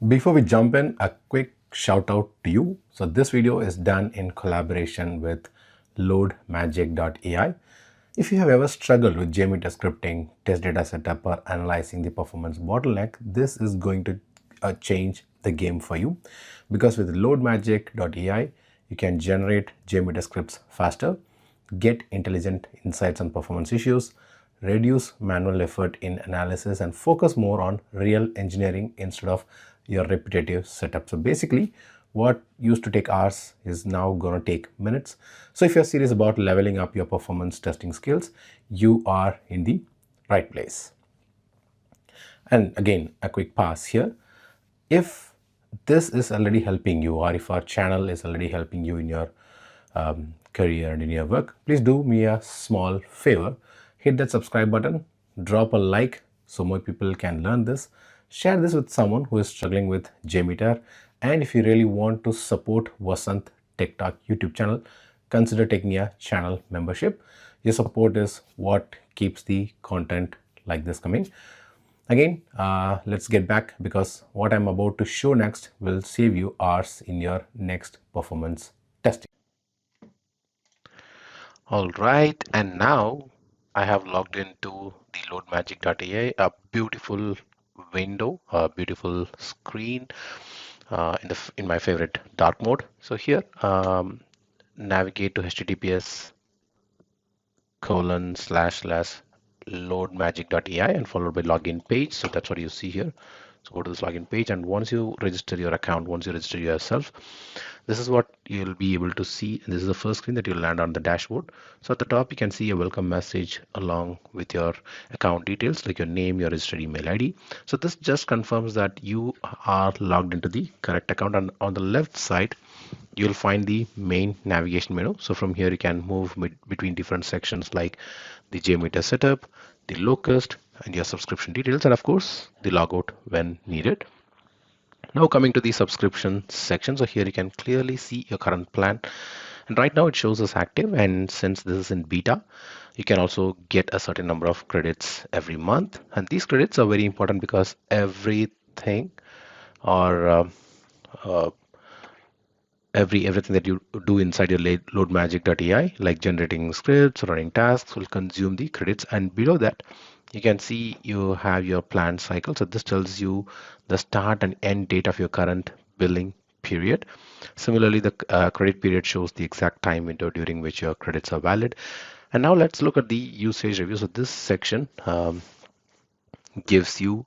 Before we jump in, a quick shout out to you. So this video is done in collaboration with LoadMagic.ai. If you have ever struggled with JMeter scripting, test data setup, or analyzing the performance bottleneck, this is going to change the game for you, because with LoadMagic.ai, you can generate JMeter scripts faster, get intelligent insights on performance issues, reduce manual effort in analysis, and focus more on real engineering instead of your repetitive setup. So basically, what used to take hours is now going to take minutes. So if you're serious about leveling up your performance testing skills, you are in the right place. And again, a quick pass here. If this is already helping you, or if our channel is already helping you in your career and in your work, please do me a small favor. Hit that subscribe button, drop a like so more people can learn this, share this with someone who is struggling with JMeter, and if you really want to support Vasanth Tech Talk YouTube channel, consider taking a channel membership. Your support is what keeps the content like this coming. Again, let's get back, because what I'm about to show next will save you hours in your next performance testing. All right, and now I have logged into the LoadMagic.ai, a beautiful window, a beautiful screen in my favorite dark mode. So here, navigate to https://loadmagic.ai and followed by login page. So that's what you see here. So go to this login page, and once you register your account, once you register yourself, this is what you'll be able to see. And this is the first screen that you'll land on the dashboard. So at the top, you can see a welcome message along with your account details, like your name, your registered email ID. So this just confirms that you are logged into the correct account. And on the left side, you'll find the main navigation menu. So from here, you can move between different sections like the JMeter setup, the locust, and your subscription details, and of course, the logout when needed. Now coming to the subscription section, so here you can clearly see your current plan, and right now it shows us active, and since this is in beta, you can also get a certain number of credits every month, and these credits are very important because everything or uh, everything that you do inside your LoadMagic.ai, like generating scripts, running tasks, will consume the credits. And below that, you can see you have your planned cycle. So this tells you the start and end date of your current billing period. Similarly, the credit period shows the exact time window during which your credits are valid. And now let's look at the usage review. So this section gives you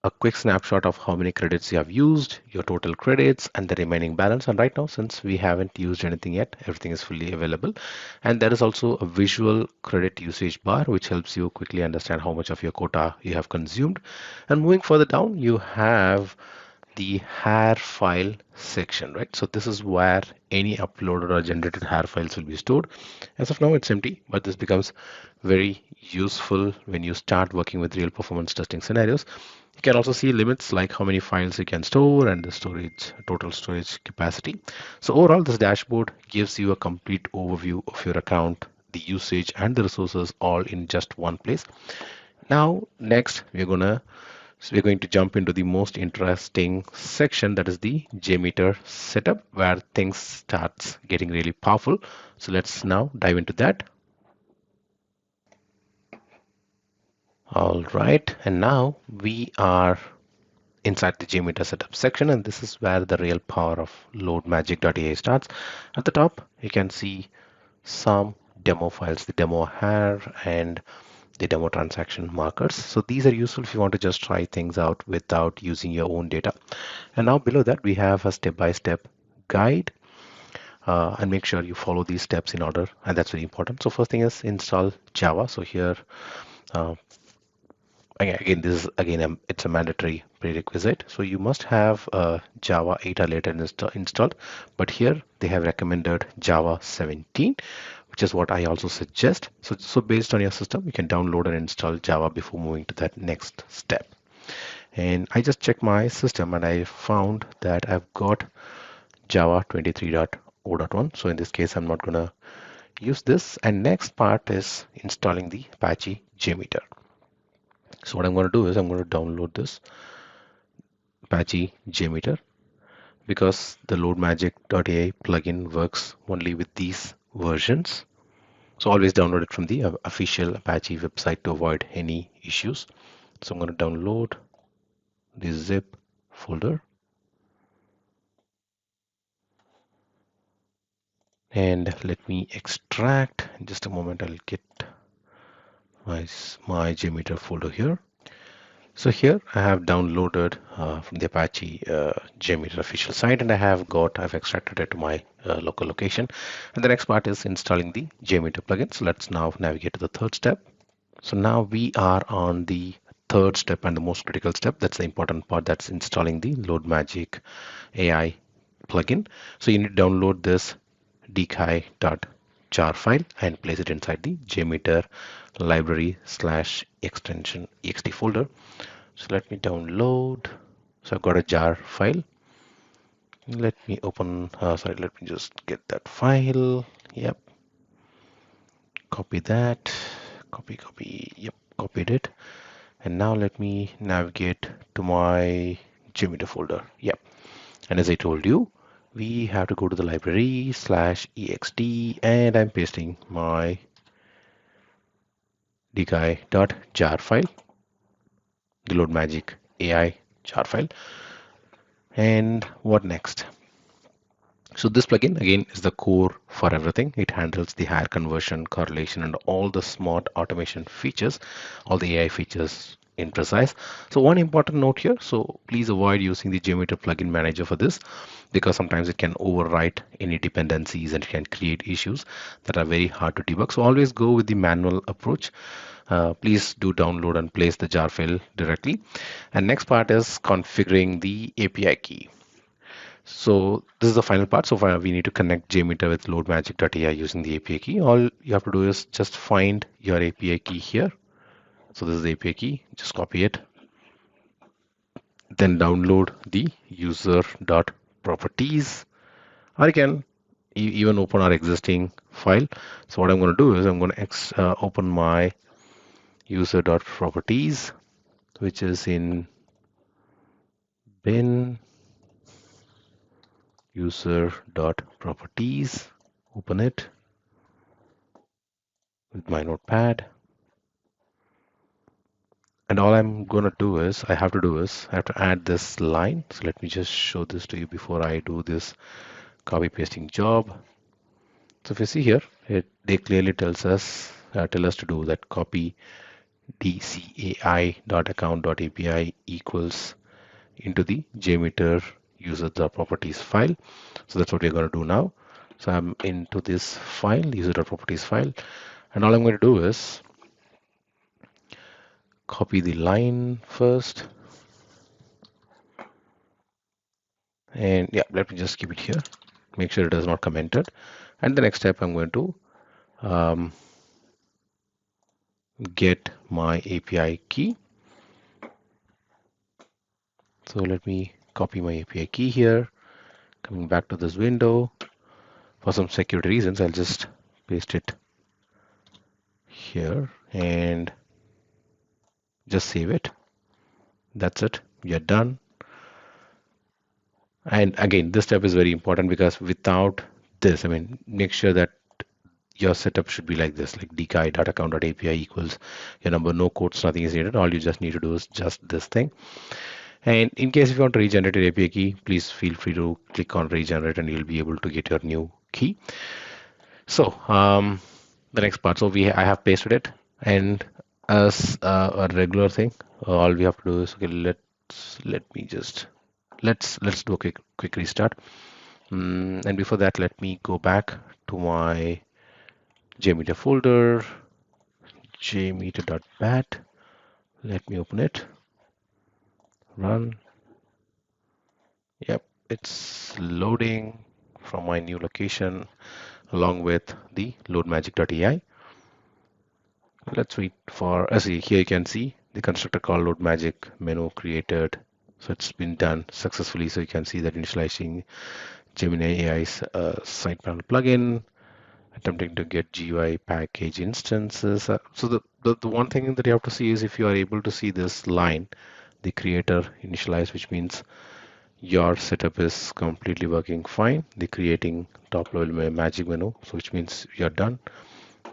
a quick snapshot of how many credits you have used, your total credits, and the remaining balance. And right now, since we haven't used anything yet, everything is fully available. And there is also a visual credit usage bar, which helps you quickly understand how much of your quota you have consumed. And moving further down, you have the hair file section, right? So this is where any uploaded or generated hair files will be stored. As of now, it's empty, but this becomes very useful when you start working with real performance testing scenarios. You can also see limits like how many files you can store and the storage, total storage capacity. So overall, this dashboard gives you a complete overview of your account, the usage, and the resources all in just one place. Now, next, we're going to jump into the most interesting section, that is the JMeter setup, where things starts getting really powerful. So let's now dive into that. All right, and now we are inside the JMeter setup section, and this is where the real power of LoadMagic.ai starts. At the top, you can see some demo files, the demo hair and the demo transaction markers. So these are useful if you want to just try things out without using your own data. And now below that, we have a step-by-step guide. And make sure you follow these steps in order, and that's very important. So first thing is install Java. So here, again, this is it's a mandatory prerequisite. So you must have Java 8 or later installed, but here they have recommended Java 17, which is what I also suggest. So based on your system, you can download and install Java before moving to that next step. And I just checked my system and I found that I've got Java 23.0.1. So in this case, I'm not gonna use this. And next part is installing the Apache JMeter. So what I'm going to do is I'm going to download this Apache JMeter, because the LoadMagic.ai plugin works only with these versions. So always download it from the official Apache website to avoid any issues. So I'm going to download the zip folder, and let me extract. In just a moment, I'll get my JMeter folder here. So here I have downloaded from the Apache JMeter official site, and I've extracted it to my local location. And the next part is installing the JMeter plugin. So let's now navigate to the third step. So now we are on the third step and the most critical step. That's the important part. That's installing the LoadMagic AI plugin. So you need to download this dekai.jar file and place it inside the JMeter library slash extension ext folder. So let me download. So I've got a jar file. Let me open, let me just get that file. Yep. Copy that. Copy. Yep. Copied it. And now let me navigate to my JMeter folder. Yep. And as I told you, we have to go to the library slash ext, and I'm pasting my dekai.jar file, the LoadMagic AI jar file. And what next? So this plugin again is the core for everything. It handles the higher conversion, correlation, and all the smart automation features, all the AI features in precise. So one important note here, so please avoid using the JMeter plugin manager for this, because sometimes it can overwrite any dependencies and it can create issues that are very hard to debug. So always go with the manual approach. Please do download and place the jar file directly. And next part is configuring the API key. So this is the final part. So far we need to connect JMeter with LoadMagic.ai using the API key. All you have to do is just find your API key here. So this is the API key. Just copy it. Then download the user.properties. Or you can even open our existing file. So what I'm going to do is I'm going to open my user.properties, which is in bin user.properties. Open it with my notepad. And all I'm going to do is I have to add this line. So let me just show this to you before I do this copy pasting job. So if you see here, they clearly tell us to do that. Copy dcai.account.api equals into the JMeter user.properties file. So that's what we're going to do now. So I'm into this file, user.properties file, and all I'm going to do is copy the line first. And yeah, let me just keep it here. Make sure it is not commented. And the next step, I'm going to get my API key. So let me copy my API key here. Coming back to this window. For some security reasons, I'll just paste it here and just save it. That's it. You're done. And again, this step is very important, because without this, make sure that your setup should be like this, like dekai.account.api equals your number, no quotes, nothing is needed. All you just need to do is just this thing. And in case if you want to regenerate your API key, please feel free to click on regenerate and you'll be able to get your new key. So the next part, so I have pasted it, and as a regular thing, all we have to do is, okay, let's do a quick restart. And before that, let me go back to my JMeter folder, jmeter.bat. Let me open it, run. Yep, it's loading from my new location along with the LoadMagic.ai. Let's wait for, see, here you can see the constructor called LoadMagic menu created. So it's been done successfully. So you can see that initializing Gemini AI's side panel plugin, attempting to get GUI package instances. So the one thing that you have to see is, if you are able to see this line, the creator initialized, which means your setup is completely working fine. The creating top level magic menu, so which means you're done.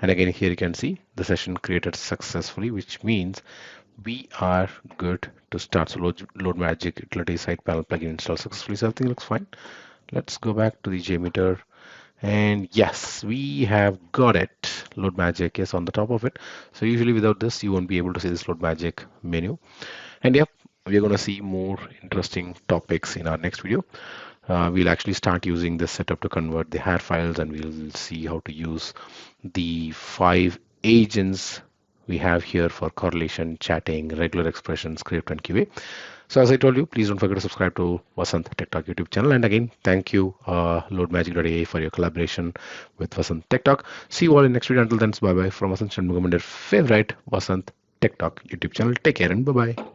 And again, here you can see the session created successfully, which means we are good to start. So LoadMagic utility side panel plugin installed successfully. So everything looks fine. Let's go back to the JMeter, and yes, we have got it. LoadMagic is on the top of it. So usually without this, you won't be able to see this LoadMagic menu. And yep, we're going to see more interesting topics in our next video. We'll actually start using this setup to convert the hair files, and we'll see how to use the 5 agents we have here for correlation, chatting, regular expression, script, and QA. So as I told you, please don't forget to subscribe to Vasanth Tech Talk YouTube channel. And again, thank you, LoadMagic.ai, for your collaboration with Vasanth Tech Talk. See you all in next video. Until then, bye bye from Vasanth Shanmugam and your favorite Vasanth Tech Talk YouTube channel. Take care and bye bye.